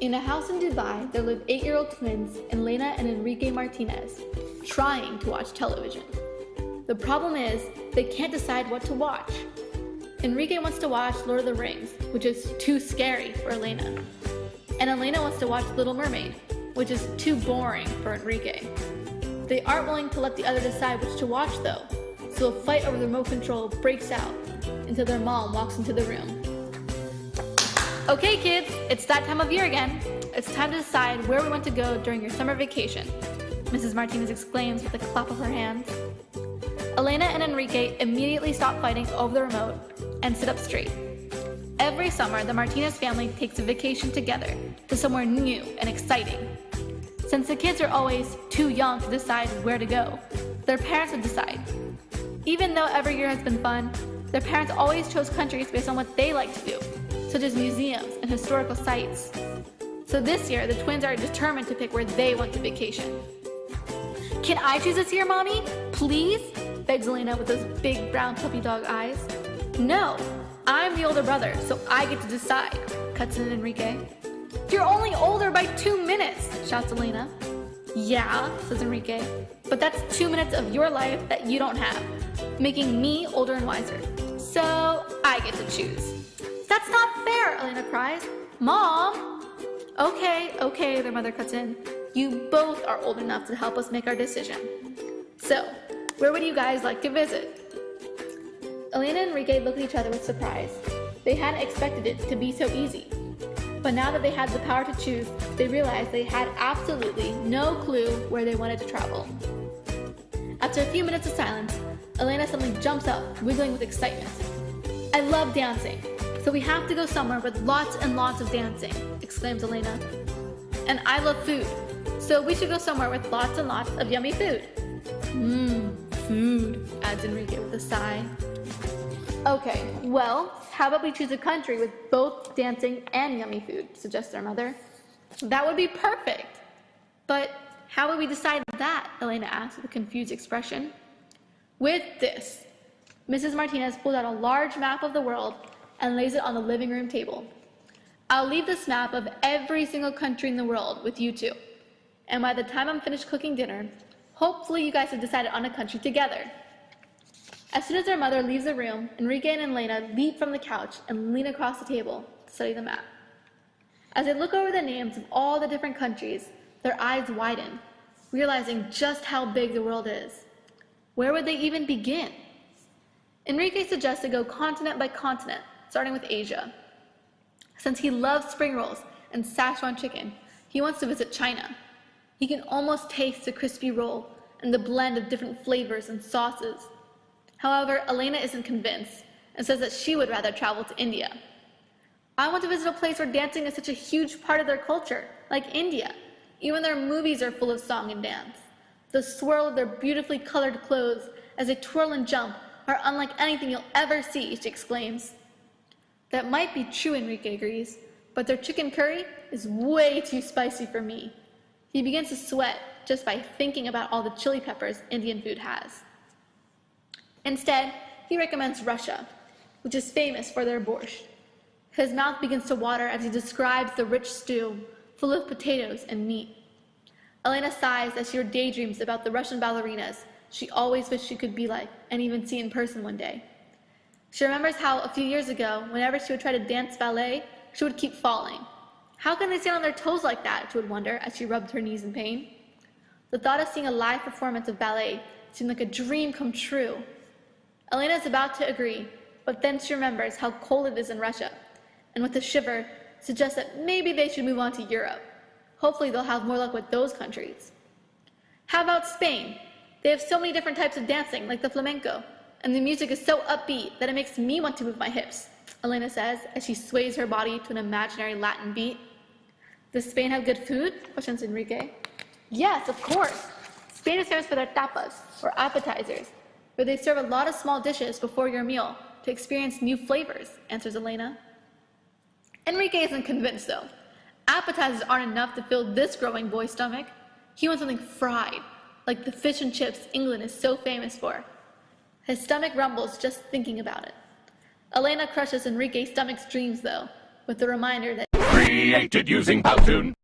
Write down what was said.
In a house in Dubai, there live 8-year-old twins, Elena and Enrique Martinez, trying to watch television. The problem is, they can't decide what to watch. Enrique wants to watch Lord of the Rings, which is too scary for Elena. And Elena wants to watch Little Mermaid, which is too boring for Enrique. They aren't willing to let the other decide which to watch though, so a fight over the remote control breaks out until their mom walks into the room. Okay kids, it's that time of year again. It's time to decide where we want to go during your summer vacation, Mrs. Martinez exclaims with a clap of her hands. Elena and Enrique immediately stop fighting over the remote and sit up straight. Every summer, the Martinez family takes a vacation together to somewhere new and exciting. Since the kids are always too young to decide where to go, their parents would decide. Even though every year has been fun, their parents always chose countries based on what they like to do, such as museums and historical sites. So this year, the twins are determined to pick where they want to vacation. Can I choose this year, Mommy? Please? Begs Elena with those big brown puppy dog eyes. No, I'm the older brother, so I get to decide, cuts in Enrique. You're only older by 2 minutes, shouts Elena. Yeah, says Enrique, but that's 2 minutes of your life that you don't have, making me older and wiser. So I get to choose. That's not fair, Elena cries. Mom! Okay, their mother cuts in. You both are old enough to help us make our decision. So, where would you guys like to visit? Elena and Enrique look at each other with surprise. They hadn't expected it to be so easy. But now that they had the power to choose, they realized they had absolutely no clue where they wanted to travel. After a few minutes of silence, Elena suddenly jumps up, wiggling with excitement. I love dancing, so we have to go somewhere with lots and lots of dancing, exclaims Elena. And I love food, so we should go somewhere with lots and lots of yummy food. Food, adds Enrique with a sigh. Okay, well, how about we choose a country with both dancing and yummy food, suggests their mother. That would be perfect. But how would we decide that? Elena asks with a confused expression. With this. Mrs. Martinez pulls out a large map of the world and lays it on the living room table. I'll leave this map of every single country in the world with you two. And by the time I'm finished cooking dinner, hopefully you guys have decided on a country together. As soon as their mother leaves the room, Enrique and Elena leap from the couch and lean across the table to study the map. As they look over the names of all the different countries, their eyes widen, realizing just how big the world is. Where would they even begin? Enrique suggests to go continent by continent, starting with Asia. Since he loves spring rolls and Szechuan chicken, he wants to visit China. He can almost taste the crispy roll and the blend of different flavors and sauces. However, Elena isn't convinced and says that she would rather travel to India. I want to visit a place where dancing is such a huge part of their culture, like India. Even their movies are full of song and dance. The swirl of their beautifully colored clothes as they twirl and jump are unlike anything you'll ever see, she exclaims. That might be true, Enrique agrees, but their chicken curry is way too spicy for me. He begins to sweat just by thinking about all the chili peppers Indian food has. Instead, he recommends Russia, which is famous for their borscht. His mouth begins to water as he describes the rich stew, full of potatoes and meat. Elena sighs as she daydreams about the Russian ballerinas she always wished she could be like and even see in person one day. She remembers how a few years ago, whenever she would try to dance ballet, she would keep falling. How can they stand on their toes like that, she would wonder as she rubbed her knees in pain. The thought of seeing a live performance of ballet seemed like a dream come true. Elena is about to agree, but then she remembers how cold it is in Russia, and with a shiver, suggests that maybe they should move on to Europe. Hopefully they'll have more luck with those countries. How about Spain? They have so many different types of dancing, like the flamenco, and the music is so upbeat that it makes me want to move my hips, Elena says as she sways her body to an imaginary Latin beat. Does Spain have good food? Questions Enrique. Yes, of course. Spain is famous for their tapas, or appetizers, where they serve a lot of small dishes before your meal to experience new flavors, answers Elena. Enrique isn't convinced though. Appetizers aren't enough to fill this growing boy's stomach. He wants something fried, like the fish and chips England is so famous for. His stomach rumbles just thinking about it. Elena crushes Enrique's stomach's dreams though, with the reminder that created using Powtoon.